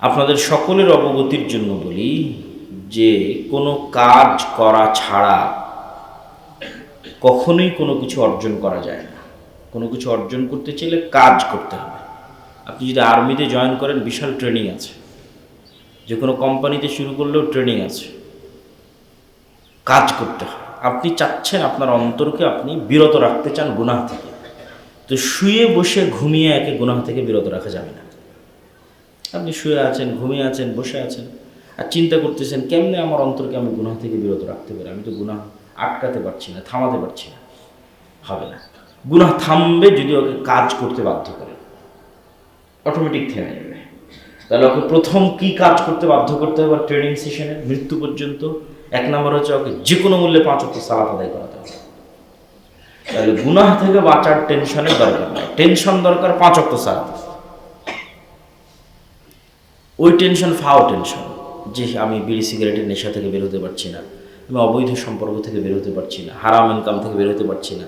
আপনাদের সকলের অবগতির জন্য বলি যে কোনো কাজ করা ছাড়া কখনোই কোনো কিছু অর্জন করা যায় না। কোনো কিছু অর্জন করতে চাইলে কাজ করতে হবে। আপনি যদি আর্মিতে জয়েন করেন, বিশাল ট্রেনিং আছে। যে কোনো কোম্পানিতে শুরু করলেও ট্রেনিং আছে। কাজ করতে হয়। আপনি চাচ্ছেন আপনার অন্তরকে আপনি বিরত রাখতে চান গুনাহ থেকে, তো শুয়ে বসে ঘুমিয়ে একে গুনাহ থেকে বিরত রাখা যাবে না। আপনি শুয়ে আছেন, ঘুমিয়ে আছেন, বসে আছেন, আর চিন্তা করতেছেন কেমনে আমার অন্তরকে আমি গুনাহ থেকে বিরত রাখতে পারি। আমি তো গুনাহ আটকাতে পারছি না, থামাতে পারছি না। হবে না। গুনাহ থামবে যদি ওকে কাজ করতে বাধ্য করে, অটোমেটিক থেমে যাবে। তাহলে ওকে প্রথম কি কাজ করতে বাধ্য করতে হবে ট্রেনিং সেশনে মৃত্যু পর্যন্ত? এক নম্বর হচ্ছে ওকে যে কোনো মূল্যে 5 ওয়াক্ত সালাত আদায় করাতে হবে। তাহলে গুনাহ থেকে বাঁচার টেনশনের দরকার নাই, টেনশন দরকার 5 ওয়াক্ত সালাত। ওই টেনশন ফাও টেনশন, যে আমি বিড়ি সিগারেটের নেশা থেকে বের হতে পারছি না, আমি অবৈধ সম্পর্ক থেকে বের হতে পারছি না, হারাম ইনকাম থেকে বের হতে পারছি না।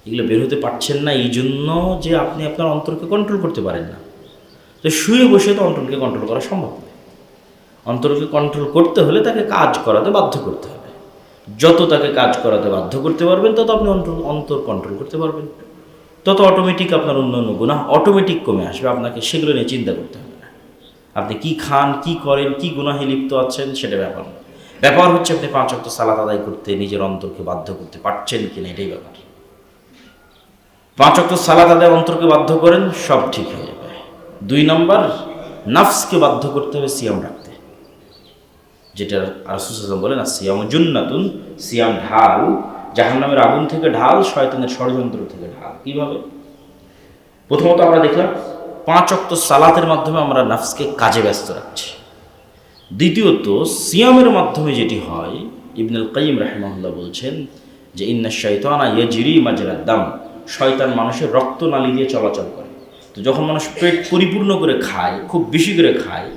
এগুলো বের হতে পারছেন না এই জন্য যে আপনি আপনার অন্তরকে কন্ট্রোল করতে পারেন না। তো শুয়ে বসে তো অন্তরকে কন্ট্রোল করা সম্ভব নয়। অন্তরকে কন্ট্রোল করতে হলে তাকে কাজ করাতে বাধ্য করতে হবে। যত তাকে কাজ করাতে বাধ্য করতে পারবেন, তত আপনি অন্তর কন্ট্রোল করতে পারবেন, তত অটোমেটিক আপনার অন্যান্য গুনাহ অটোমেটিক কমে আসবে। আপনাকে সেগুলো নিয়ে চিন্তা করতে হবে না। আপনি কি খান, কি করেন, কি গুনাহে লিপ্ত আছেন সেটা ব্যাপার না। ব্যাপার হচ্ছে আপনি 5 ওয়াক্ত সালাত আদায় করতে নিজের অন্তরকে বাধ্য করতে পারছেন কিনা, এটাই ব্যাপার। 5 ওয়াক্ত সালাত আদায় অন্তরকে বাধ্য করেন, সব ঠিক হয়ে যাবে। 2 নম্বর, নাফসকে বাধ্য করতে হবে সিয়াম রাখতে, যেটা রাসূল সাল্লাল্লাহু আলাইহি ওয়াসাল্লাম বলেন সিয়াম জুন্নাতুন, সিয়াম ঢাল, জাহান্নামের আগুন থেকে ঢাল, শয়তানের ষড়যন্ত্র থেকে ঢাল। কিভাবে? প্রথমত আমরা দেখলাম 5 ওয়াক্ত সালাতের মাধ্যমে আমরা নাফসকে কাজে ব্যস্ত রাখছি। দ্বিতীয়ত সিয়ামের মাধ্যমে যেটি হয়, ইবনুল কাইয়িম রাহিমাহুল্লাহ বলছেন যে ইন্নাশ শাইতানা ইয়াজরি মাজরাদ দাম, শয়তান মানুষের রক্তনালী দিয়ে চলাচল করে। তো যখন মানুষ পেট পরিপূর্ণ করে খায়, খুব বেশি করে খায়,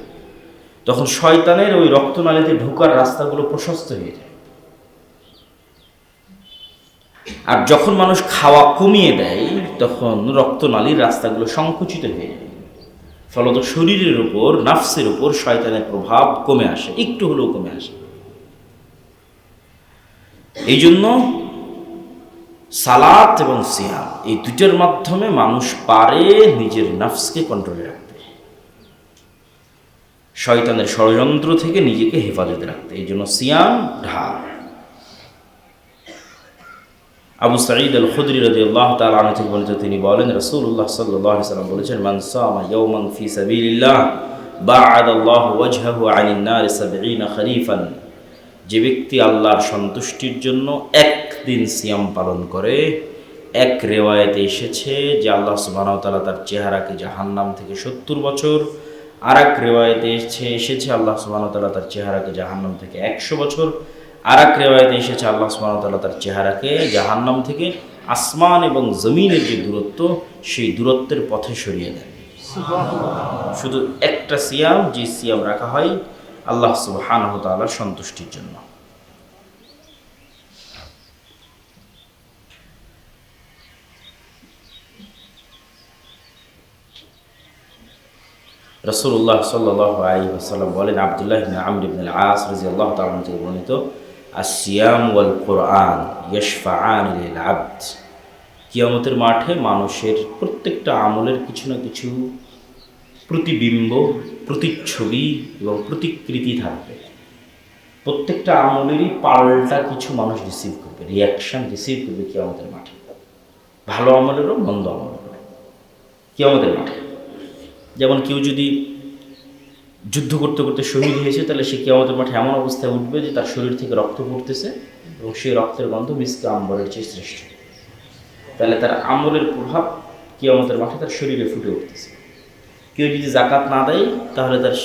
তখন শয়তানের ওই রক্তনালীতে ঢোকার রাস্তাগুলো প্রশস্ত হয়ে যায়। আর যখন মানুষ খাওয়া কমিয়ে দেয়, তখন রক্তনালীর রাস্তাগুলো সংকুচিত হয়ে যায়। ফলত শরীরের উপর, নাফসের উপর শয়তানের প্রভাব কমে আসে, একটু হলেও কমে আসে। এই জন্য সালাত এবং সিয়াম এই দুইটার মাধ্যমে মানুষ পারে নিজের নাফসকে কন্ট্রোলে রাখতে, শয়তানের ষড়যন্ত্র থেকে নিজেকে হেফাজতে রাখতে। এই জন্য সিয়াম ঢাল। আবু সাঈদ আল খুদরি রাদিয়াল্লাহু তাআলা আনহু থেকে বর্ণিত, তিনি বলেন রাসূলুল্লাহ সাল্লাল্লাহু আলাইহি ওয়াসাল্লাম বলেছেন, মান সামা ইয়াওমান ফি সাবিলিল্লাহ বা'আদাল্লাহু ওয়াজহাহু আনিন নার 70 খরিফান, যে ব্যক্তি আল্লাহর সন্তুষ্টির জন্য একদিন সিয়াম পালন করে, এক রিওয়ায়াতে এসেছে যে আল্লাহ সুবহানাহু ওয়া তাআলা তার চেহারাকে জাহান্নাম থেকে 70 বছর, আর এক রিওয়ায়াতে এসেছে আল্লাহ সুবহানাহু ওয়া তাআলা তার চেহারাকে জাহান্নাম থেকে 100 বছর, আর এক রিওয়ায়াতে এসেছে আল্লাহ সুবহানাহু ওয়া তাআলা তার চেহারাকে জাহান্নাম থেকে আসমান এবং জমিনের যে দূরত্ব, সেই দূরত্বের পথে সরিয়ে দেন। শুধু একটা সিয়াম, যে সিয়াম রাখা হয় আল্লাহ সুবহানাহু ওয়া তাআলার সন্তুষ্টির জন্য। রাসূলুল্লাহ সাল্লাল্লাহু আলাইহি ওয়াসাল্লাম বলেন, আব্দুল্লাহ ইবনে আমর ইবনে আল-আস রাদিয়াল্লাহু তাআলা থেকে বর্ণিত, আসিয়াম ওয়াল কুরআন ইয়াশফাআন লিল আবদ, কিয়ামতের মাঠে মানুষের প্রত্যেকটা আমলের কিছু না কিছু প্রতিবিম্ব, প্রতিচ্ছবি এবং প্রতিকৃতি থাকবে। প্রত্যেকটা আমলেরই পাল্টা কিছু মানুষ রিসিভ করবে, রিয়াকশন রিসিভ করবে কিয়ামতের মাঠে, ভালো আমলেরও মন্দ আমলেরও কিয়ামতের মাঠে। যেমন কেউ যদি যুদ্ধ করতে করতে শহীদ হয়েছে, তাহলে সে কিয়ামতের মাঠে এমন অবস্থায় উঠবে যে তার শরীর থেকে রক্ত পড়তেছে এবং সেই রক্তের গন্ধ মিসকে আম্বরের চেয়ে শ্রেষ্ঠ। তাহলে তার আমলের প্রভাব কিয়ামতের মাঠে তার শরীরে ফুটে উঠতেছে। কেউ যদি যাকাত না দেয়, তাহলে তার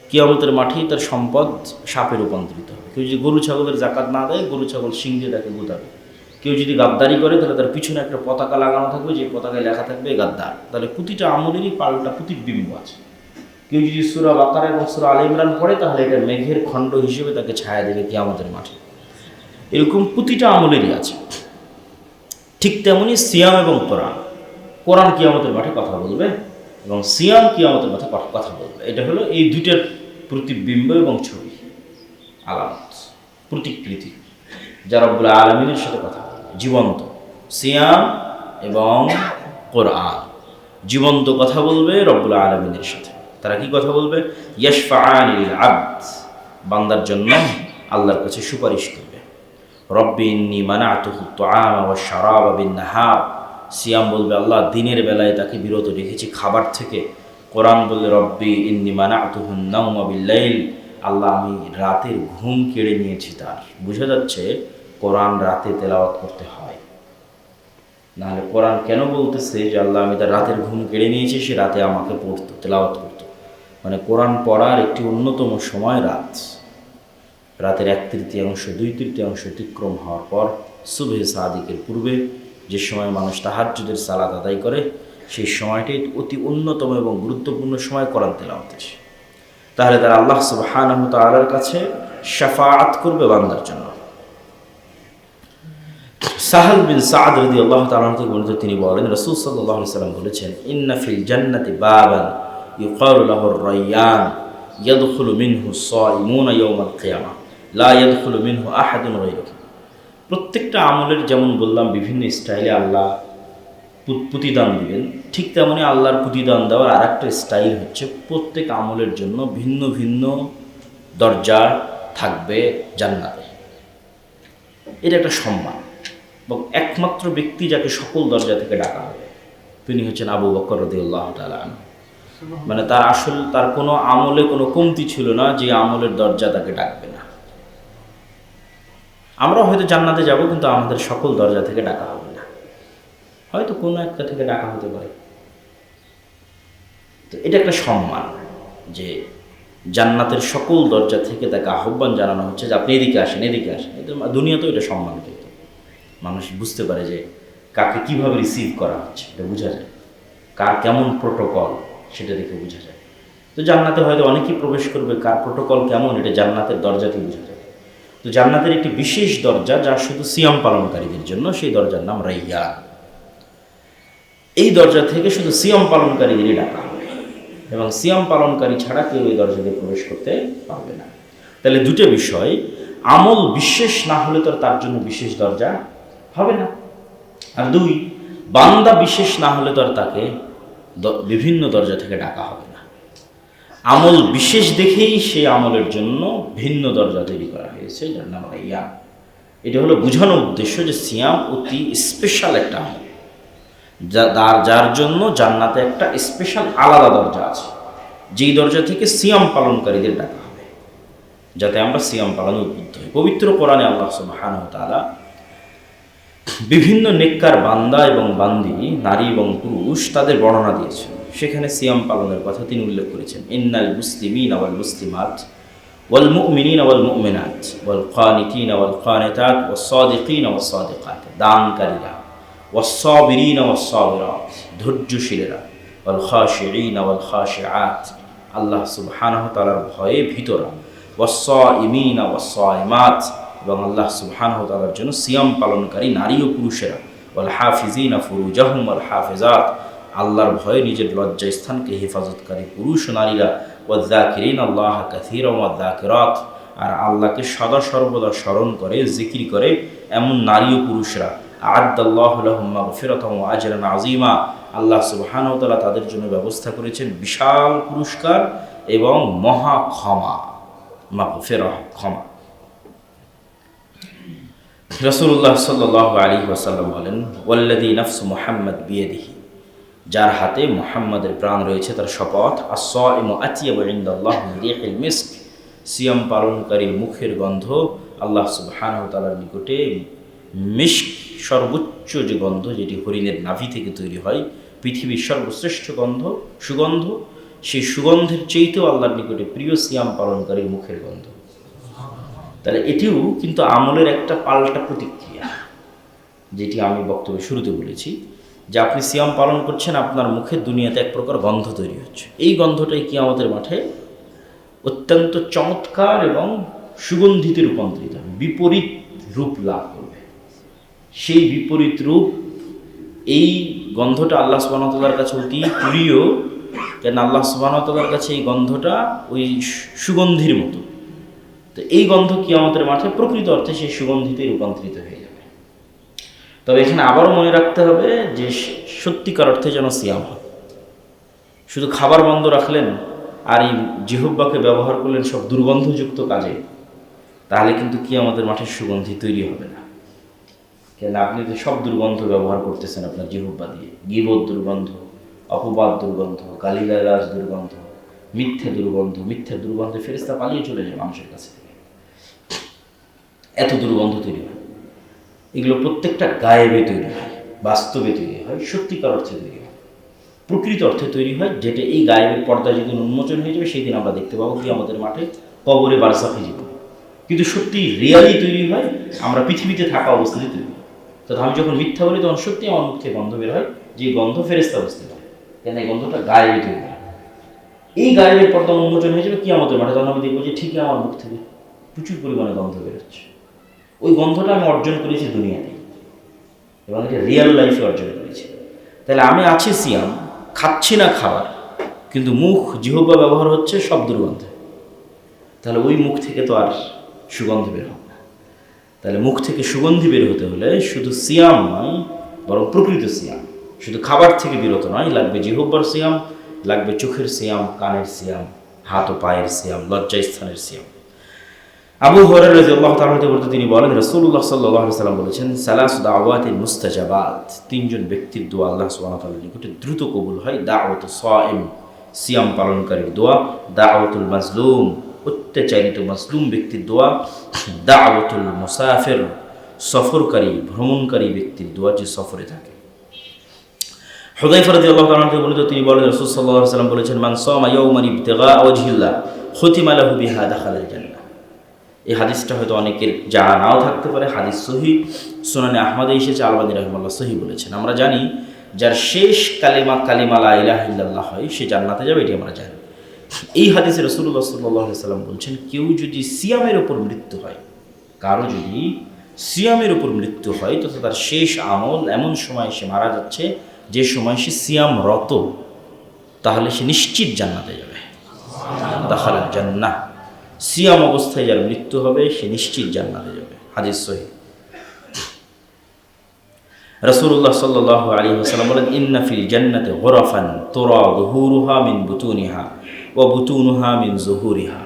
কিয়ামতের মাঠেই তার সম্পদ সাপে রূপান্তরিত হবে। কেউ যদি গরু ছাগলের যাকাত না দেয়, গরু ছাগল শিং দিয়ে তাকে গুতাবে। কেউ যদি গাদ্দারি করে, তাহলে তার পিছনে একটা পতাকা লাগানো থাকবে, যে পতাকায় লেখা থাকবে গাদ্দার। তাহলে প্রতিটা আমলেরই পাল্টা প্রতিবিম্ব আছে। কেউ যদি সূরা বাকারা এবং সূরা আলে ইমরান পড়ে, তাহলে এটা মেঘের খণ্ড হিসেবে তাকে ছায়া দেবে কিয়ামতের মাঠে। এরকম প্রতিটা আমলেরই আছে। ঠিক তেমনি সিয়াম এবং কোরআন, কোরআন কিয়ামতের মাঠে কথা বলবে, এবং সিয়াম কিয়ামতের মাঠে কথা বলবে। এটা হলো এই দুইটার প্রতিবিম্ব এবং ছবি, আলামত, প্রতিকৃতি, যা রব্বুল আলামিনের সাথে কথা বলবে, জীবন্ত। সিয়াম এবং কোরআন জীবন্ত কথা বলবে রব্বুল আলামিনের সাথে। তারা কি কথা বলবে? ইয়াশফাআনিল আবদ, বান্দার জন্য আল্লাহর কাছে সুপারিশ করবে। রব্বি ইন্নী মানাতুহু তুআমা ওয়াশ শারাবা বিন-নাহার, সিয়াম বলবে আল্লাহ দিনের বেলায় তাকে বিরত রেখেছি খাবার থেকে। কোরআন বলবে রব্বি ইন্নী মানাতুহুন নাওমা বিল-লাইল, আল্লাহ আমি রাতের ঘুম কেড়ে নিয়েছি তার। বোঝা যাচ্ছে কোরআন রাতে তেলাওয়াত করতে হয়, নাহলে কোরআন কেন বলতেছে যে আল্লাহ আমি তার রাতের ঘুম কেড়ে নিয়েছি, সে রাতে আমাকে পড়তো, তেলাওয়াত করতো। মানে কোরআন পড়ার একটি অন্যতম সময় রাত। রাতের 1/3 2/3 অতিক্রম হওয়ার পর সুবহে সাদিকের পূর্বে যে সময় মানুষ তাহাজ্জুদের সালাত আদায় করে, সেই সময়টি অতি অন্যতম এবং গুরুত্বপূর্ণ সময় কোরআন তেলাওয়াতের। তাহলে তারা আল্লাহ সুবহানাহু ওয়া তাআলার কাছে শাফাআত করবে বান্দার জন্য। সাহাল বিন সাদ রাদিয়াল্লাহু তাআলা থেকে বর্ণিত, তিনি বলেন রাসূল সাল্লাল্লাহু আলাইহি ওয়াসাল্লাম বলেছেন, ইন্না ফিল জান্নাতি বাবান ইউকালু লাহু আর-রায়্যান ইয়াদখুলু মিনহু আস-সাইমুনা ইয়াওমাল কিয়ামাহ লা ইয়াদখুলু মিনহু আহাদুন গায়রুহু। প্রত্যেকটা আমলের যেমন বললাম বিভিন্ন স্টাইলে আল্লাহ প্রতিদান দিবেন, ঠিক তেমনি আল্লাহর প্রতিদান দেওয়ার আরেকটা স্টাইল হচ্ছে প্রত্যেক আমলের জন্য ভিন্ন ভিন্ন দরজা থাকবে জান্নাতে। এটা একটা সম্মান এবং একমাত্র ব্যক্তি যাকে সকল দরজা থেকে ডাকা হবে তিনি হচ্ছেন আবু বকর রাদিয়াল্লাহু তাআলা আনহু। মানে তার কোনো আমলে কোনো কমতি ছিল না যে আমলের দরজা তাকে ডাকবে না। আমরা হয়তো জান্নাতে যাব কিন্তু আমাদের সকল দরজা থেকে ডাকা হবে না, হয়তো কোনো একটা থেকে ডাকা হতে পারে। তো এটা একটা সম্মান যে জান্নাতের সকল দরজা থেকে তাকে আহ্বান জানানো হচ্ছে যে আপনি এদিকে আসেন, এদিকে আসেন। দুনিয়াতেও এটা সম্মান, কিন্তু মানুষ বুঝতে পারে যে কাকে কিভাবে রিসিভ করা হচ্ছে, এটা বোঝা যায়, কার কেমন প্রোটোকল সেটা দেখে বোঝা যায়। তো জান্নাতে হয়তো অনেকেই প্রবেশ করবে, কার প্রোটোকল কেমন এটা জান্নাতের দরজাতে বোঝা যায়। তো জান্নাতের একটি বিশেষ দরজা যা শুধু সিয়াম পালনকারীদের জন্য, সেই দরজার নাম রাইয়ান। এই দরজা থেকে শুধু সিয়াম পালনকারীদেরই ডাকা হবে এবং সিয়াম পালনকারী ছাড়া কেউ এই দরজা দিয়ে প্রবেশ করতে পারবে না। তাহলে দুটো বিষয়, আমল বিশেষ না হলে তো তার জন্য বিশেষ দরজা হবে না, আর দুই, বান্দা বিশেষ না হলে তো আর তাকে বিভিন্ন দরজা থেকে ডাকা হবে না। আমল বিশেষ দেখেই সেই আমলের জন্য ভিন্ন দরজা তৈরি করা হয়েছে, যার নাম রাইয়ান। এটা হলো বোঝানোর উদ্দেশ্য যে সিয়াম অতি স্পেশাল একটা আমল, যার জন্য জান্নাতে একটা স্পেশাল আলাদা দরজা আছে, যেই দরজা থেকে সিয়াম পালনকারীদের ডাকা হবে, যাতে আমরা সিয়াম পালনে উদ্বুদ্ধ হই। পবিত্র কোরআনে আল্লাহ সুবহানাহু ওয়া তাআলা বিভিন্ন নেককার বান্দা এবং বান্দি, নারী এবং পুরুষ, তাদের বর্ণনা দিয়েছেন। সেখানে সিয়াম পালনের কথা তিনি উল্লেখ করেছেন, ইন্নাল মুসলিমিনা ওয়াল মুসলিমাত ওয়াল মুমিনিনা ওয়াল মুমিনাত ওয়াল কানিতিনা ওয়াল কানিতাত ওয়াস সাদিকিনা ওয়াস সাদিকাত, দানকারীরা, ওয়াস সাবিরিনা ওয়াস সাবিরাত, ধৈর্যশীলেরা, ওয়াল খাশিঈনা ওয়াল খাশিআত, আল্লাহ সুবহানাহু ওয়া তাআলার ভয়ে ভীতরা, ওয়াস সাইমিনা ওয়াস সাইমাত, এবং আল্লাহ সুবহানাহু ওয়া তাআলার জন্য সিয়াম পালনকারী নারী ও পুরুষেরা, ওয়াল হাফিজিনা ফুরুজাহুম ওয়াল হাফিজাত, আল্লাহর ভয়ে নিজের লজ্জাস্থানকে হেফাজতকারী পুরুষ ও নারীরা, ওয়ায-যাকিরিনা আল্লাহ কাসীরান ওয়ায-যাকিরাত, আর আল্লাহকে সদা সর্বদা স্মরণ করে, জিকির করে এমন নারী ও পুরুষরা, আ'আদ্দাল্লাহু লাহুম মাগফিরাতান ওয়া আজরান আযীমা, আল্লাহ সুবহানাহু ওয়া তাআলা তাদের জন্য ব্যবস্থা করেছেন বিশাল পুরস্কার এবং মহা ক্ষমা, মাগফিরাহ, ক্ষমা। রাসূলুল্লাহ সাল্লাল্লাহু আলাইহি ওয়াসাল্লাম বলেন, ওয়াল্লাযী নাফসু মুহাম্মাদ বিয়াদিহি, যার হাতে মুহাম্মাদের প্রাণ রয়েছে তার শপথ, আস-সাইমু আতিয়াবু ইনদাল্লাহি মিন রিহিল মিস্ক, সিয়াম পালনকারীর মুখের গন্ধ আল্লাহ সুবহানাহু ওয়া তাআলার নিকটে মিস্ক, সর্বোচ্চ যে গন্ধ, যেটি হরিণের নাভি থেকে তৈরি হয়, পৃথিবীর সর্বশ্রেষ্ঠ সুগন্ধ, সেই সুগন্ধের চেয়েতেও আল্লাহর নিকটে প্রিয় সিয়াম পালনকারীর মুখের গন্ধ। তাহলে এটিও কিন্তু আমলের একটা পাল্টা প্রতিক্রিয়া, যেটি আমি বক্তব্যের শুরুতে বলেছি, যে আপনি সিয়াম পালন করছেন, আপনার মুখে দুনিয়াতে এক প্রকার গন্ধ তৈরি হচ্ছে, এই গন্ধটাই কিয়ামতের মাঠে অত্যন্ত চমৎকার এবং সুগন্ধিতে রূপান্তরিত হবে, বিপরীত রূপ লাভ করবে। সেই বিপরীত রূপ, এই গন্ধটা আল্লাহ সুবহানাহু ওয়া তাআলার কাছে অতি প্রিয় কেন আল্লাহ সুবহানাহু ওয়া তাআলার কাছে এই গন্ধটা ওই সুগন্ধির মতো। তো এই গন্ধ কিয়ামতের মাঠে প্রকৃত অর্থে সেই সুগন্ধিতে রূপান্তরিত হয়ে যাবে। তবে এখানে আবারও মনে রাখতে হবে যে সত্যিকার অর্থে যেন সিয়াম হয়। শুধু খাবার বন্ধ রাখলেন আর এই জিহ্বাকে ব্যবহার করলেন সব দুর্গন্ধযুক্ত কাজে, তাহলে কিন্তু কিয়ামতের মাঠে সুগন্ধি তৈরি হবে না। কেন আপনি তো সব দুর্গন্ধ ব্যবহার করতেছেন আপনার জিহ্বা দিয়ে, গীবত দুর্গন্ধ, অপবাদ দুর্গন্ধ, গালিগালাজ দুর্গন্ধ, মিথ্যা দুর্গন্ধে ফেরেশতা পালিয়ে চলে যায় মানুষের কাছে থেকে। এত দুর্গন্ধ তৈরি হয়। এগুলো প্রত্যেকটা গায়েবে তৈরি হয়, বাস্তবে তৈরি হয়, সত্যিকার অর্থে তৈরি হয়, প্রকৃত অর্থে তৈরি হয়, যেটা এই গায়েবের পর্দা যেদিন উন্মোচন হয়ে যাবে সেই দিন আমরা দেখতে পাবো কি আমাদের মাঠে কবরে বারসাখে জীবন। কিন্তু সত্যি রিয়ালি তৈরি হয় আমরা পৃথিবীতে থাকা অবস্থাতে তৈরি হয়। তো আমি যখন মিথ্যা বলি তখন সত্যি আমার মুখ থেকে গন্ধ বের হয়, যে গন্ধ ফেরেশতা বুঝতে পারে, কেন এই গন্ধটা গায়েবে তৈরি হয়। এই গায়েবের পর্দা উন্মোচন হয়ে যাবে কিয়ামতের মাঠে, তখন আমি দেখবো যে ঠিকই আমার মুখ থেকে প্রচুর পরিমাণে গন্ধ বেরোচ্ছে। ওই গন্ধটা আমি অর্জন করেছি দুনিয়াতে এবং এটা রিয়েল লাইফে অর্জন করেছি। তাহলে আমি আছি সিয়াম, খাচ্ছি না খাবার, কিন্তু মুখ জিহ্বা ব্যবহার হচ্ছে সব দুর্গন্ধে। তাহলে ওই মুখ থেকে তো আর সুগন্ধি বের হবে না। তাহলে মুখ থেকে সুগন্ধি বের হতে হলে শুধু সিয়াম নয়, বরং প্রকৃত সিয়াম। শুধু খাবার থেকে বিরত নয়, লাগবে জিহ্বার সিয়াম, লাগবে চোখের সিয়াম, কানের সিয়াম, হাত ও পায়ের সিয়াম, লজ্জাস্থানের সিয়াম। আবু হুরায়রা রাদিয়াল্লাহু তাআলা বলতে তিনি বলেন, রাসূলুল্লাহ সাল্লাল্লাহু আলাইহি ওয়াসাল্লাম বলেছেন, সালাসু দাওয়াতিন মুস্তাজাবাত, তিনজন ব্যক্তির দোয়া আল্লাহ সুবহানাহু ওয়া তাআলার নিকটে দ্রুত কবুল হয়। দাওয়াতু সাইম, সিয়াম পালনকারীর দোয়া। দাওয়াতুল মাজলুম, অত্যাচারিত মাজলুম ব্যক্তির দোয়া। দাওয়াতুল মুসাফির, সফরকারী ভ্রমণকারী ব্যক্তির দোয়া, যে সফরে থাকে। হুযায়ফা রাদিয়াল্লাহু তাআলা বলেন, তিনি বলেন, রাসূল সাল্লাল্লাহু আলাইহি ওয়াসাল্লাম বলেছেন, মান সামা ইয়াওমান ইবতিগা ওয়াজহিল্লাহ খুতিমা লাহু বিহা দাখালাল জান্নাহ। এই হাদিসটা হয়তো অনেকের জানা নাও থাকতে পারে, হাদিস সহিহ, সুনানে আহমদে এসেছে, আলবানী রাহিমাহুল্লাহ সহিহ বলেছেন। আমরা জানি যার শেষ কালিমা লা ইলাহা ইল্লাল্লাহ হয় সে জান্নাতে যাবে, এটি আমরা জানি। এই হাদিসে রাসূলুল্লাহ সাল্লাল্লাহু আলাইহি ওয়াসাল্লাম বলছেন, কেউ যদি সিয়ামের উপর মৃত্যু হয়, কারো যদি সিয়ামের উপর মৃত্যু হয়, তো তার শেষ আমল এমন সময় সে মারা যাচ্ছে যে সময় সে সিয়ামরত, তাহলে সে নিশ্চিত জান্নাতে যাবে। দাখালাল জান্নাহ, সিয়াম অবস্থায় যার মৃত্যু হবে সে নিশ্চিত জান্নাতে যাবে। হাদিস সহিহ। রাসূলুল্লাহ সাল্লাল্লাহু আলাইহি ওয়াসাল্লাম বলেন, ইন্না ফিল জান্নাতি গুরাফান তুরা যুহুরুহা মিন বুতুনিহা ওয়া বুতুনুহা মিন যুহুরিহা।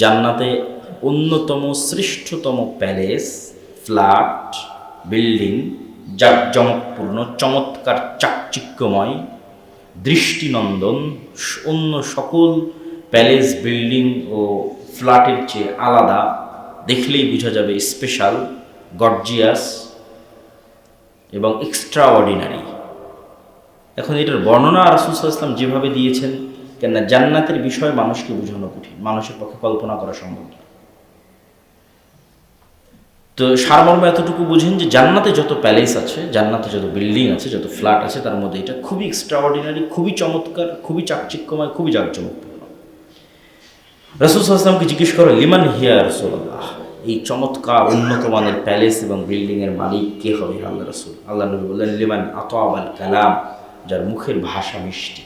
জান্নাতে অন্যতম শ্রেষ্ঠতম প্যালেস, ফ্ল্যাট, বিল্ডিং, জাঁকজমকপূর্ণ, চমৎকার, চাকচিক্যময়, দৃষ্টিনন্দন, অন্য সকল প্যালেস, বিল্ডিং ও ফ্ল্যাটের চেয়ে আলাদা, দেখলেই বোঝা যাবে স্পেশাল, গর্জিয়াস এবং এক্সট্রা অর্ডিনারি। এখন এটার বর্ণনা রাসূল সাল্লাল্লাহু আলাইহি ওয়াসাল্লাম যেভাবে দিয়েছেন, কেননা জান্নাতের বিষয় মানুষকে বোঝানো কঠিন, মানুষের পক্ষে কল্পনা করা সম্ভব না। তো সারমর্ম এতটুকু বুঝেন যে জান্নাতে যত প্যালেস আছে, জান্নাতে যত বিল্ডিং আছে, যত ফ্ল্যাট আছে, তার মধ্যে এটা খুবই এক্সট্রা অর্ডিনারি, খুবই চমৎকার, খুবই চাকচিক্যময়, খুবই জাঁকজমকপূর্ণ। রাসূল সাল্লাল্লাহু আলাইহি ওয়াসাল্লামকে জিজ্ঞেস করে, লিমান হিয়া রাসূলুল্লাহ, এই চমৎকার উন্নত মানের প্যালেস এবং বিল্ডিংয়ের মালিক কে হবে আল্লাহ রাসূল? আল্লাহ নবী বললেন, লিমান আতাবাল কালাম, যার মুখের ভাষা মিষ্টি,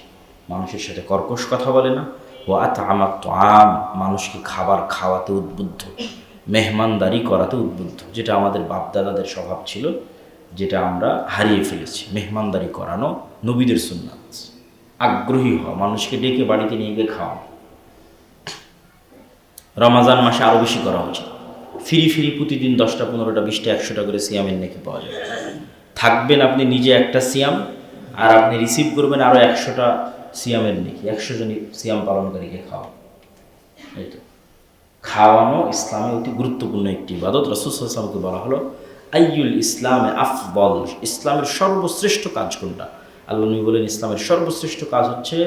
মানুষের সাথে কর্কশ কথা বলে না। ও আতআমাত তুআম, মানুষকে খাবার খাওয়াতে উদ্বুদ্ধ, মেহমানদারি করাতে উদ্বুদ্ধ, যেটা আমাদের বাপদাদাদের স্বভাব ছিল, যেটা আমরা হারিয়ে ফেলেছি। মেহমানদারি করানো নবীদের সুন্নাত, আগ্রহী হওয়া, মানুষকে ডেকে বাড়িতে নিয়ে গিয়ে খাওয়া। রমাজান মাসে আরও বেশি করা উচিত। ফিরি প্রতিদিন 10টা 15টা 20টা 100টা করে সিয়ামের নেকি পাওয়া যায়। থাকবেন আপনি নিজে একটা সিয়াম, আর আপনি রিসিভ করবেন আরও 100টা সিয়ামের নেকি, 100 জন সিয়াম পালনকারীকে খাওয়া। এই তো খাওয়ানো ইসলামে অতি গুরুত্বপূর্ণ একটি ইবাদত। রাসূল সাল্লাল্লাহু আলাইহি ওয়াসাল্লামকে বলা হলো, আইয়ুল ইসলামে আফদল, ইসলামের সর্বশ্রেষ্ঠ কাজ কোনটা? আল্লাহ নবী বলেন, ইসলামের সর্বশ্রেষ্ঠ কাজ হচ্ছে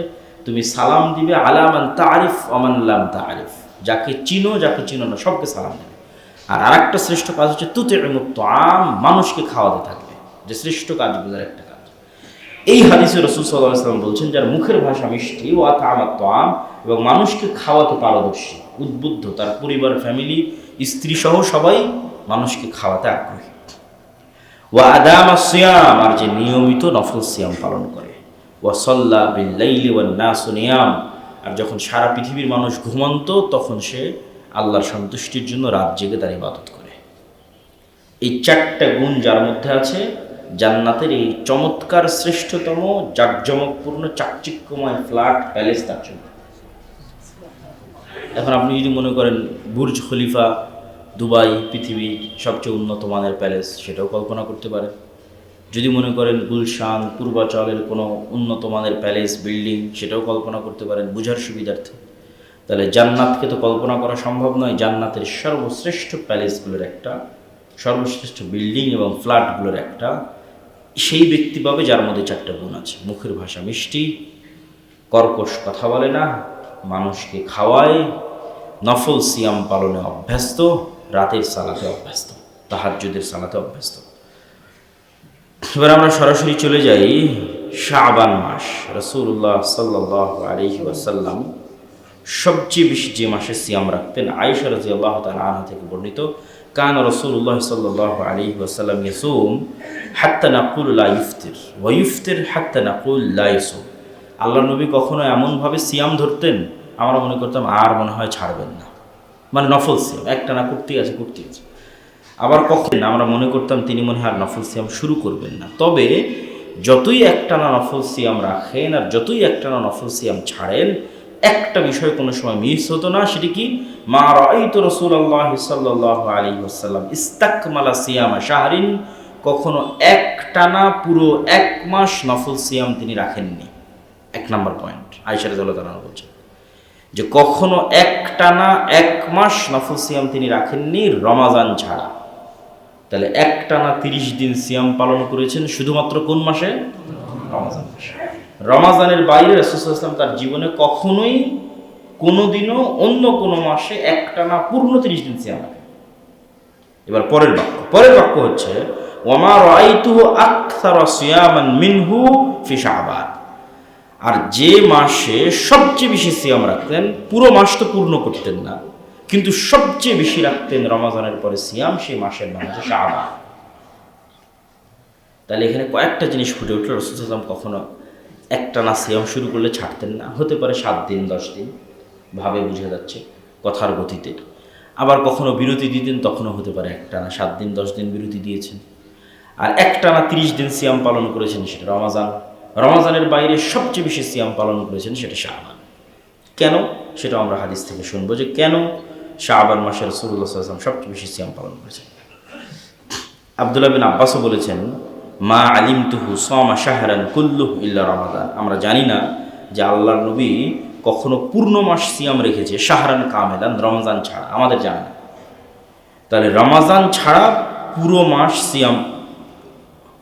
তুমি সালাম দিবে আলা মান তারিফ ওয়া মান লাম তারিফ, যাকে চিনো যাকে চিনো না সবকে সালাম দেবে। আর আরেকটা শ্রেষ্ঠ কাজ হচ্ছে তুতিমুত তুআম, মানুষকে খাওয়াতে থাকবে, যে শ্রেষ্ঠ কাজগুলোর একটা কাজ। এই হাদিসে রাসূল সাল্লাল্লাহু আলাইহি ওয়াসাল্লাম বলছেন, যার মুখের ভাষা মিষ্টি, ওয়া তাআমাত তুআম, এবং মানুষকে খাওয়াতে পারদর্শী, উদ্বুদ্ধ, তার পরিবার, ফ্যামিলি, স্ত্রী সহ সবাই মানুষকে খাওয়াতে আগ্রহী। ওয়া আদামাস সিয়াম, আর যে নিয়মিত নফল সিয়াম পালন করে। ওয়াসাল্লা বিল্লাইলি ওয়ান নাসু নিয়াম, আর যখন সারা পৃথিবীর মানুষ ঘুমন্ত তখন সে আল্লাহর সন্তুষ্টির জন্য রাত জেগে তার ইবাদত করে। এই 4টা গুণ যার মধ্যে আছে, জান্নাতের এই চমৎকার শ্রেষ্ঠতম জাঁকজমকপূর্ণ চাকচিক্যময় ফ্ল্যাট প্যালেস তার জন্য। এখন আপনি যদি মনে করেন বুর্জ খলিফা দুবাই পৃথিবীর সবচেয়ে উন্নত মানের প্যালেস, সেটাও কল্পনা করতে পারেন। যদি মনে করেন গুলশান পূর্বাচলের কোনো উন্নত মানের প্যালেস বিল্ডিং, সেটাও কল্পনা করতে পারেন বুঝার সুবিধার্থে। তাহলে জান্নাতকে তো কল্পনা করা সম্ভব নয়। জান্নাতের সর্বশ্রেষ্ঠ প্যালেসগুলোর একটা, সর্বশ্রেষ্ঠ বিল্ডিং এবং ফ্ল্যাটগুলোর একটা সেই ব্যক্তি পাবে যার মধ্যে 4টা গুণ আছে। মুখের ভাষা মিষ্টি, কর্কশ কথা বলে না, মানুষকে খাওয়ায়, নফল সিয়াম পালনে অভ্যস্ত, রাতের সালাতে অভ্যস্ত, তাহাজ্জুদের সালাতে অভ্যস্ত। এবার আমরা সরাসরি চলে যাই শাবান মাস। রাসূলুল্লাহ সাল্লাল্লাহু আলাইহি ওয়াসাল্লাম সবচেয়ে বেশি যে মাসে সিয়াম রাখতেন, আয়েশা রাদিয়াল্লাহু তাআলা আনহা থেকে বর্ণিত, কান রাসূলুল্লাহ সাল্লাল্লাহু আলাইহি ওয়াসাল্লাম ইয়াসুম হাত্তা নাকুল লা ইফতির ওয়া ইফতির হাত্তা নাকুল লা ইয়াসুম। আল্লাহর নবী কখনো এমনভাবে সিয়াম ধরতেন আমরা মনে করতাম আর মনে হয় ছাড়বেন না, মানে নফল সিয়াম একটানা করতেই আছে। আবার কখন আমরা মনে করতাম তিনি মনে হয় আর নফল সিয়াম শুরু করবেন না। তবে যতই একটানা নফল সিয়াম রাখেন আর যতই একটানা নফল সিয়াম ছাড়েন, একটা বিষয় কোনো সময় মিস হতো না। সেটি কি? মা রাআইতু রাসূলুল্লাহ সাল্লাল্লাহু আলাইহি ওয়াসাল্লাম ইস্তাকমালা সিয়ামা শাহরিন, কখনো একটানা পুরো 1 মাস নফল সিয়াম তিনি রাখেননি। 1 নম্বর পয়েন্ট আয়েশা রাদিয়াল্লাহু তাআলা বলছেন যে কখনো একটানা 1 মাস নফল সিয়াম তিনি রাখেননি রমাজান ছাড়া। তাহলে একটানা 30 দিন সিয়াম পালন করেছেন শুধুমাত্র কোন মাসে? রমাজান মাসে। রমাজানের বাইরে রাসূল সাল্লাল্লাহু আলাইহি ওয়াসাল্লাম তার জীবনে কখনোই কোনোদিনও অন্য কোনো মাসে একটানা পূর্ণ 30 দিন সিয়াম রাখেন। এবার পরের বাক্য হচ্ছে ওয়ামা রাআইতুহু আকসারা সিয়ামান মিনহু ফি শাবান। আর যে মাসে সবচেয়ে বেশি সিয়াম রাখতেন, পুরো মাস তো পূর্ণ করতেন না, কিন্তু সবচেয়ে বেশি রাখতেন রমাজানের পরে সিয়াম, সেই মাসের নাম হচ্ছে শাবান। তাহলে এখানে কয়েকটা জিনিস ফুটে উঠল। রাসূল সাল্লাল্লাহু আলাইহি ওয়াসাল্লাম কখনো একটানা সিয়াম শুরু করলে ছাড়তেন না। হতে পারে 7 দিন 10 দিন, ভাবে বোঝা যাচ্ছে কথার গতিতে। আবার কখনো বিরতি দিতেন, তখনও হতে পারে একটানা 7 দিন 10 দিন বিরতি দিয়েছেন। আর একটানা 30 দিন সিয়াম পালন করেছেন, সেটা রমাজানের বাইরে সবচেয়ে বেশি সিয়াম পালন করেছেন সেটা শাবান। কেন? সেটা আমরা হাদিস থেকে শুনবো যে কেন শাবান মাসে রাসূলুল্লাহ সাল্লাল্লাহু আলাইহি ওয়াসাল্লাম সবচেয়ে বেশি সিয়াম পালন করেছেন। আব্দুল্লাহ বিন আব্বাসও বলেছেন মা আলিমতুহু সামা শাহরান কুল্লুহু ইল্লা রমাদান। আমরা জানি না যে আল্লাহর নবী কখনো পূর্ণ মাস সিয়াম রেখেছে শাহরান কামেলান, রমজান ছাড়া, আমাদের জানা না। তাহলে রমাজান ছাড়া পুরো মাস সিয়াম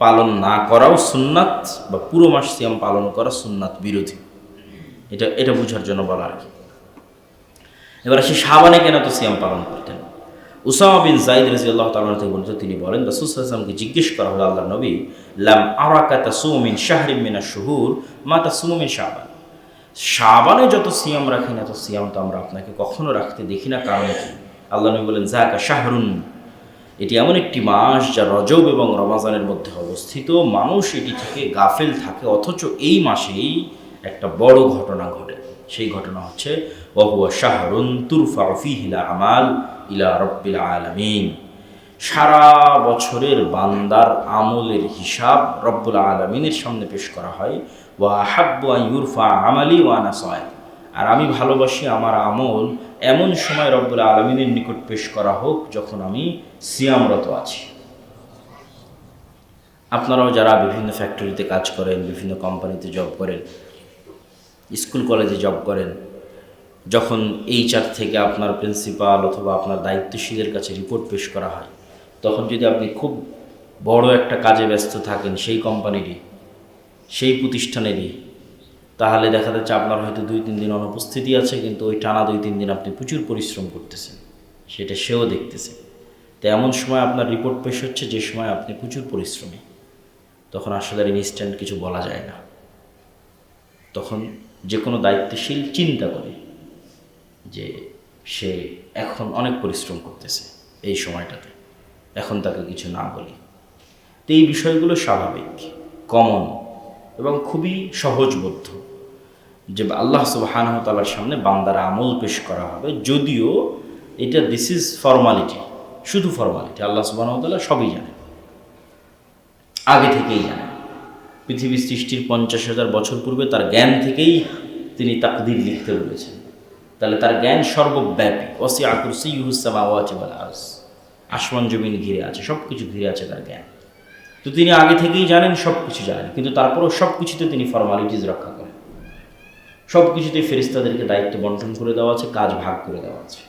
পালন না করাও সুন্নাত, বা পুরো মাস সিয়াম পালন করা সুন্নাত বিরোধী। এটা বোঝার জন্য বলা আর কি। এবার আসি শাবানে কেন তো সিয়াম পালন করতেন। উসামা বিন যায়েদ রাদিয়াল্লাহু তাআলা থেকে বলতে তিনি বলেন রাসূল সাল্লাল্লাহু আলাইহি ওয়াসাল্লামকে জিজ্ঞেস করা হলো, আল্লাহর নবী, লাম আরাকা তাসুমু মিন শাহরিন মিনাশ শুহুর মা তাসুমু মিন শাবান। শাবানে যত সিয়াম রাখেন এত সিয়াম তো আমরা আপনাকে কখনো রাখতে দেখি না, কারণ কি? আল্লাহর নবী বলেন যাকা শাহরুন, এটি এমন একটি মাস যা রজব এবং রমাজানের মধ্যে অবস্থিত, মানুষ এটি থেকে গাফেল থাকে, অথচ এই মাসেই একটা বড় ঘটনা ঘটে। সেই ঘটনা হচ্ছে ওয়াহুয়া শাহরুন তুরফাউ ফীহিল আমাল ইলা রাব্বিল আলামিন। সারা বছরের বান্দার আমলের হিসাব রব্বুল আলামিনের সামনে পেশ করা হয়। ওয়া আহাব্বু আন ইউরফা আমালি ওয়া আনা সায়ম, আর আমি ভালোবাসি আমার আমল এমন সময় রব্বুল আলামিনের নিকট পেশ করা হোক যখন আমি সিয়ামরত আছি। আপনারাও যারা বিভিন্ন ফ্যাক্টরিতে কাজ করেন, বিভিন্ন কোম্পানিতে জব করেন, স্কুল কলেজে জব করেন, যখন HR থেকে আপনার প্রিন্সিপাল অথবা আপনার দায়িত্বশীলের কাছে রিপোর্ট পেশ করা হয়, তখন যদি আপনি খুব বড় একটা কাজে ব্যস্ত থাকেন সেই কোম্পানিরই, সেই প্রতিষ্ঠানেরই, তাহলে দেখা যাচ্ছে আপনার হয়তো 2-3 দিন অনুপস্থিতি আছে, কিন্তু ওই টানা 2-3 দিন আপনি প্রচুর পরিশ্রম করতেছেন, সেটা সেও দেখতেছে। তো এমন সময় আপনার রিপোর্ট পেশ হচ্ছে যে সময় আপনি প্রচুর পরিশ্রমী, তখন আসলে ইনস্ট্যান্ট কিছু বলা যায় না। তখন যে কোনো দায়িত্বশীল চিন্তা করে যে সে এখন অনেক পরিশ্রম করতেছে এই সময়টাতে, এখন তাকে কিছু না বলি। তো এই বিষয়গুলো স্বাভাবিক, কমন, এবং খুবই সহজবোধ্য যে আল্লাহ সুবহানাহু ওয়া তাআলার সামনে বান্দার আমল পেশ করা হবে, যদিও এটা দিস ইজ ফর্মালিটি, শুধু ফর্মালিটি। আল্লাহ সুবহানাহু ওয়া তাআলা সবই জানেন, আগে থেকেই জানেন। পৃথিবী সৃষ্টির 50,000 বছর পূর্বে তার জ্ঞান থেকেই তিনি তাকদীর লিখতে বলেছেন। তাহলে তার জ্ঞান সর্বব্যাপী। ওয়াসিআ কুরসিয়্যুহুস সামাওয়াতি ওয়াল আরজ, আসমান জমিন ঘিরে আছে, সব কিছু ঘিরে আছে তার জ্ঞান। তো তিনি আগে থেকেই জানেন, সব কিছু জানেন, কিন্তু তারপরেও সব কিছুতে তিনি ফর্মালিটিস রক্ষা করেন। সব কিছুতেই ফেরেশতাদেরকে দায়িত্ব বন্টন করে দেওয়া আছে, কাজ ভাগ করে দেওয়া আছে।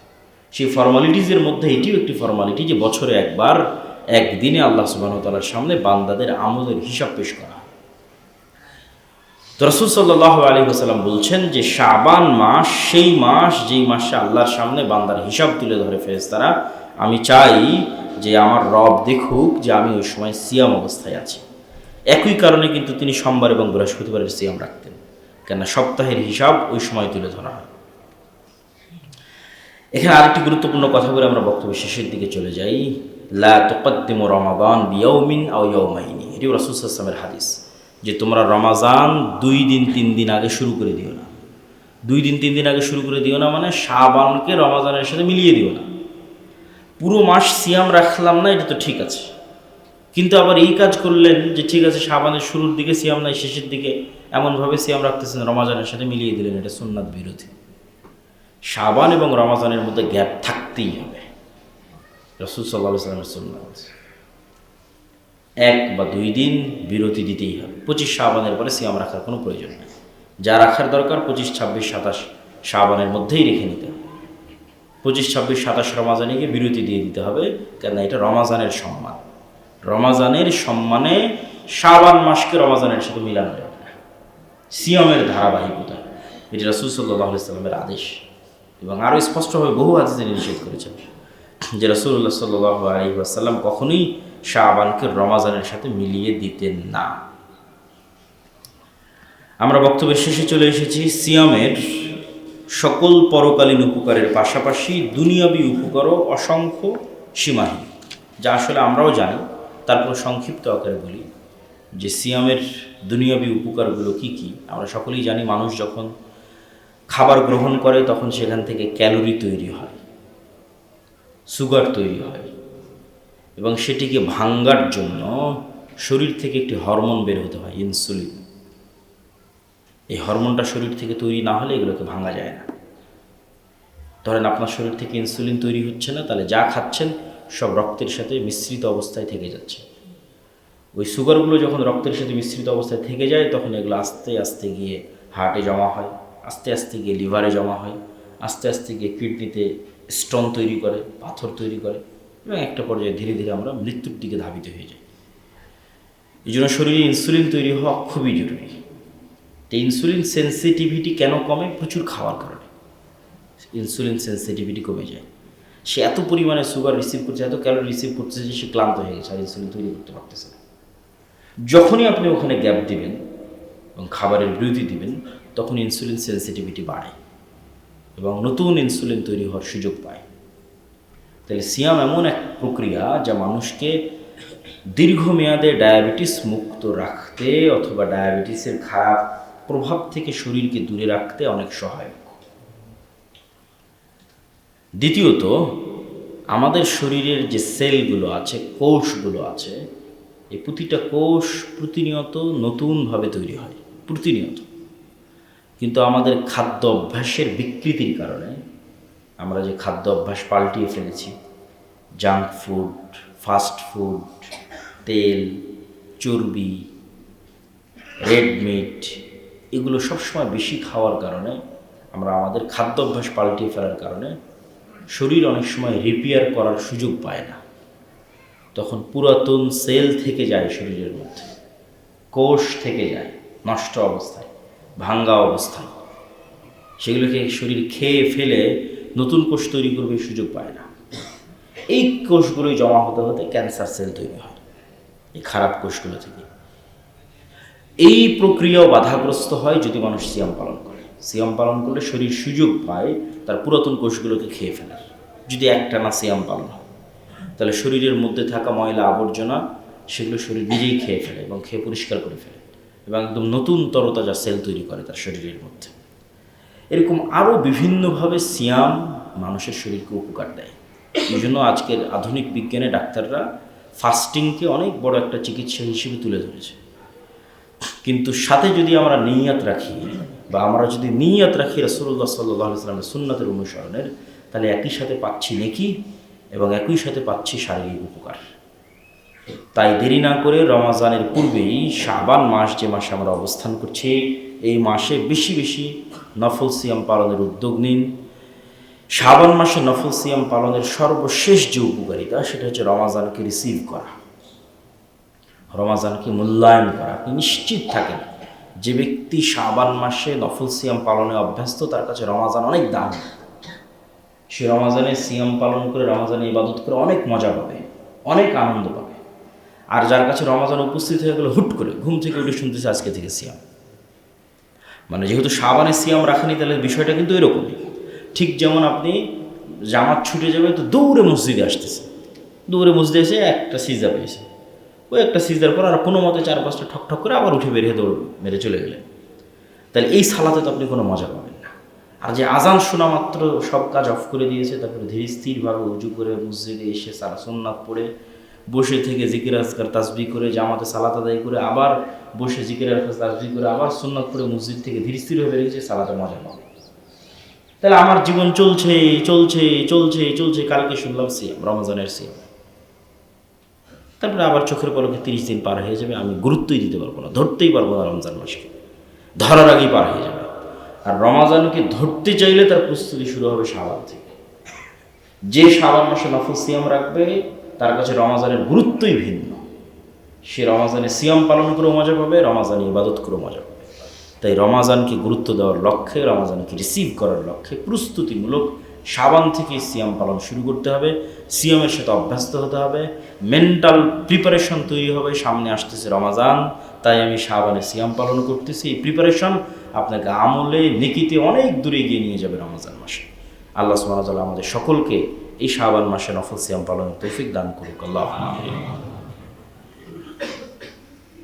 সেই ফর্মালিটিসের মধ্যে এটিও একটি ফর্মালিটি যে বছরে একবার, একদিনে আল্লাহ সুবহানাহু ওয়া তাআলার সামনে বান্দাদের আমলের হিসাব পেশ করা। তো রাসূল সাল্লাল্লাহু আলাইহি ওয়াসাল্লাম বলছেন যে শাবান মাস সেই মাস যেই মাসে আল্লাহর সামনে বান্দার হিসাব তুলে ধরে ফেরেশতারা। আমি চাই যে আমার রব দেখুক যে আমি ওই সময় সিয়াম অবস্থায় আছি। একই কারণে কিন্তু তিনি সোমবার এবং বৃহস্পতিবারের সিয়াম রাখতেন, কেননা সপ্তাহের হিসাব ওই সময় তুলে ধরা হয়। এখানে আরেকটি গুরুত্বপূর্ণ কথা বলে আমরা বক্তব্য শেষের দিকে চলে যাই। লা তুকদ্দিমু রমাদান বিয়াউমিন আও ইয়াউমাইনি, এটি রাসূল সাল্লাল্লাহু আলাইহি ওয়াসাল্লামের হাদিস, যে তোমরা রমাজান 2 দিন 3 দিন আগে শুরু করে দিও না। 2 দিন 3 দিন আগে শুরু করে দিও না মানে শাবানকে রমাজানের সাথে মিলিয়ে দিও না। পুরো মাস সিয়াম রাখলাম না, এটা তো ঠিক আছে, কিন্তু আবার এই কাজ করলেন যে ঠিক আছে শাবানের শুরুর দিকে সিয়াম নাই, শেষের দিকে এমনভাবে সিয়াম রাখতেছেন রমাজানের সাথে মিলিয়ে দিলেন, এটা সুন্নাত বিরোধী। শাবান এবং রমাজানের মধ্যে গ্যাপ থাকতেই হবে, রাসূল সাল্লাল্লাহু আলাইহি ওয়াসাল্লামের সুন্নাত। 1 বা 2 দিন বিরতি দিতেই হবে। 25 শাবানের পরে সিয়াম রাখার কোনো প্রয়োজন নেই। যা রাখার দরকার 25, 26, 27 শাবানের মধ্যেই রেখে নিতে হবে। 25, 26, 27 রমাজানে গিয়ে বিরতি দিয়ে দিতে হবে, কেন এটা রমাজানের সম্মান। রমাজানের সম্মানে শাবান মাসকে রমাজানের সাথে মিলানো যাবে না, সিয়ামের ধারাবাহিকতা, এটি রাসূল সাল্লাল্লাহু আলাইহি ওয়াসাল্লামের আদেশ। এবং আরও স্পষ্টভাবে বহু হাদিসে নিষেধ করেছেন যে রাসূলুল্লাহ সাল্লাল্লাহু আলাইহি ওয়াসাল্লাম কখনোই শাবানকে রমাজানের সাথে মিলিয়ে দিতেন না। আমরা বক্তব্যের শেষে চলে এসেছি। সিয়ামের সকল পরকালীন উপকারের পাশাপাশি দুনিয়াবী উপকারও অসংখ্য সীমাহীন, যা আসলে আমরাও জানি, তারপর সংক্ষিপ্ত আকারে বলি যে সিয়ামের দুনিয়াবী উপকারগুলো কি কি। আমরা সকলেই জানি মানুষ যখন খাবার গ্রহণ করে তখন সেখান থেকে ক্যালোরি তৈরি হয়, সুগার তৈরি হয়, এবং সেটিকে ভাঙার জন্য শরীর থেকে একটি হরমোন বের হতে হয়, ইনসুলিন। এই হরমোনটা শরীর থেকে তৈরি না হলে এগুলোকে ভাঙা যায় না। ধরেন আপনার শরীর থেকে ইনসুলিন তৈরি হচ্ছে না, তাহলে যা খাচ্ছেন সব রক্তের সাথে মিশ্রিত অবস্থায় থেকে যাচ্ছে। ওই সুগারগুলো যখন রক্তের সাথে মিশ্রিত অবস্থায় থেকে যায় তখন এগুলো আস্তে আস্তে গিয়ে হার্টে জমা হয়, আস্তে আস্তে গিয়ে লিভারে জমা হয়, আস্তে আস্তে গিয়ে কিডনিতে স্টোন তৈরি করে, পাথর তৈরি করে, এবং একটা পর্যায়ে ধীরে ধীরে আমরা মৃত্যুর দিকে ধাবিত হয়ে যাই। এই জন্য শরীরে ইনসুলিন তৈরি হওয়া খুবই জরুরি। তো ইনসুলিন সেন্সিটিভিটি কেন কমে? প্রচুর খাওয়ার কারণে ইনসুলিন সেন্সিটিভিটি কমে যায়। সে এত পরিমাণে সুগার রিসিভ করছে, এত ক্যালোরি রিসিভ করছে যে সে ক্লান্ত হয়ে গেছে, আর ইনসুলিন তৈরি করতে পারতেছে না। যখনই আপনি ওখানে গ্যাপ দিবেন এবং খাবারের বিরতি দিবেন, তখন ইনসুলিন সেন্সিটিভিটি বাড়ে এবং নতুন ইনসুলিন তৈরি হওয়ার সুযোগ পায়। তাহলে সিয়াম এমন এক প্রক্রিয়া যা মানুষকে দীর্ঘমেয়াদে ডায়াবেটিস মুক্ত রাখতে অথবা ডায়াবেটিসের খারাপ প্রভাব থেকে শরীরকে দূরে রাখতে অনেক সহায়ক। দ্বিতীয়ত, আমাদের শরীরের যে সেলগুলো আছে, কোষগুলো আছে, এই প্রতিটা কোষ প্রতিনিয়ত নতুনভাবে তৈরি হয়, প্রতিনিয়ত। কিন্তু আমাদের খাদ্য অভ্যাসের বিকৃতির কারণে আমরা যে খাদ্য অভ্যাস পাল্টিয়ে ফেলেছি, জাঙ্ক ফুড, ফাস্ট ফুড, তেল, চর্বি, রেড মিট, এগুলো সবসময় বেশি খাওয়ার কারণে, আমরা আমাদের খাদ্য অভ্যাস পাল্টিয়ে ফেলার কারণে শরীর অনেক সময় রিপেয়ার করার সুযোগ পায় না। তখন পুরাতন সেল থেকে যায় শরীরের মধ্যে, কোষ থেকে যায় নষ্ট অবস্থায়, ভাঙ্গা অবস্থায়। সেগুলোকে শরীর খেয়ে ফেলে নতুন কোষ তৈরি করবে সুযোগ পায় না। এই কোষগুলোই জমা হতে হতে ক্যান্সার সেল তৈরি হয় এই খারাপ কোষগুলো থেকে। এই প্রক্রিয়াও বাধাগ্রস্ত হয় যদি মানুষ সিয়াম পালন করে। সিয়াম পালন করলে শরীর সুযোগ পায় তার পুরাতন কোষগুলোকে খেয়ে ফেলার। যদি একটানা সিয়াম পালন হয় তাহলে শরীরের মধ্যে থাকা ময়লা আবর্জনা সেগুলো শরীর নিজেই খেয়ে ফেলে এবং খেয়ে পরিষ্কার করে ফেলে। এবং একদম নতুন তরতাজা সেল তৈরি করে তার শরীরের মধ্যে। এরকম আরও বিভিন্নভাবে সিয়াম মানুষের শরীরকে উপকার দেয়। এই জন্য আজকের আধুনিক বিজ্ঞানে ডাক্তাররা ফাস্টিংকে অনেক বড় একটা চিকিৎসা হিসেবে তুলে ধরেছে। কিন্তু সাথে যদি আমরা নিয়ত রাখি, বা আমরা যদি নিয়ত রাখি রাসূলুল্লাহ সাল্লাল্লাহু আলাইহি ওয়াসাল্লামের সুন্নাতের অনুসরণের, তাহলে একই সাথে পাচ্ছি নেকি এবং একই সাথে পাচ্ছি শারীরিক উপকার। তাই দেরি না করে রমাজানের পূর্বেই শাবান মাস, যে মাসে আমরা অবস্থান করছি, এই মাসে বেশি বেশি নফল সিয়াম পালনের উদ্যোগ নিন। শাবান মাসে নফল সিয়াম পালনের সর্বশেষ যে উপকারিতা, সেটা হচ্ছে রমাজানকে রিসিভ করা, রমাজানকে মূল্যায়ন করা। আপনি নিশ্চিত থাকেন যে ব্যক্তি শাবান মাসে নফল সিয়াম পালনে অভ্যস্ত, তার কাছে রমাজান অনেক দাম। সে রমাজানে সিয়াম পালন করে, রমাজানে ইবাদত করে অনেক মজা পাবে, অনেক আনন্দ পাবে। আর যার কাছে রমাজান উপস্থিত হয়ে গেলে হুট করে ঘুম থেকে উঠে শুনতেছে আজকে থেকে সিয়াম, মানে যেহেতু শাবানে সিয়াম রাখেনি, তাহলে বিষয়টা কিন্তু এরকমই। ঠিক যেমন আপনি জামাত ছুটে যাবে, তো দৌড়ে মসজিদে আসতেছে, দৌড়ে মসজিদে এসে একটা সিজদা পেয়েছে, ওই একটা সিজদার পর আর কোনো মতে 4-5টা ঠক ঠক করে আবার উঠে বেরিয়ে দৌড় মেরে চলে গেলেন। তাহলে এই সালাতে তো আপনি কোনো মজা পাবেন না। আর যে আজান শোনা মাত্র সব কাজ অফ করে দিয়েছে, তারপরে ধীর স্থিরভাবে উজু করে মসজিদে এসে সারা সুন্নাত পড়ে বসে থেকে জিকির আজকার তাসবিহ করে জামাতে সালাত আদায় করে আবার বসে জিকির আজকার তাসবিহ করে আবার সুন্নাত পড়ে মসজিদ থেকে ধীর স্থির হয়ে বেরিয়েছে, সালাতে মজা পাবে। তাহলে আমার জীবন চলছে চলছে চলছে চলছে, কালকে শুনলাম সিয়াম, রমজানের সিয়াম, তারপরে আবার চোখের পলকে 30 দিন পার হয়ে যাবে, আমি গুরুত্বই দিতে পারবো না, ধরতেই পারবো না রমজান মাসকে, ধরার আগেই পার হয়ে যাবে। আর রমাজানকে ধরতে চাইলে তার প্রস্তুতি শুরু হবে শাবান থেকে। যে শাবান মাসে নফল সিয়াম রাখবে, তার কাছে রমাজানের গুরুত্বই ভিন্ন। সে রমাজানে সিয়াম পালন করেও মজা পাবে, রমাজানে ইবাদত করেও মজা পাবে। তাই রমাজানকে গুরুত্ব দেওয়ার লক্ষ্যে, রমাজানকে রিসিভ করার লক্ষ্যে প্রস্তুতিমূলক শাবান থেকে সিয়াম পালন শুরু করতে হবে। সিয়ামের সাথে অভ্যস্ত হতে হবে, মেন্টাল প্রিপারেশন তৈরি হবে, সামনে আসতেছে রমাজান, তাই আমি শাবানে সিয়াম পালন করতেছি। এই প্রিপারেশন আপনাকে আমলে নেকিতে অনেক দূরে এগিয়ে নিয়ে যাবে রমজান মাসে। আল্লাহ সুবহানাহু ওয়া তাআলা আমাদের সকলকে এই শাবান মাসে নফল সিয়াম পালনের তৌফিক দান করুক। আল্লাহুম্মা আমিন।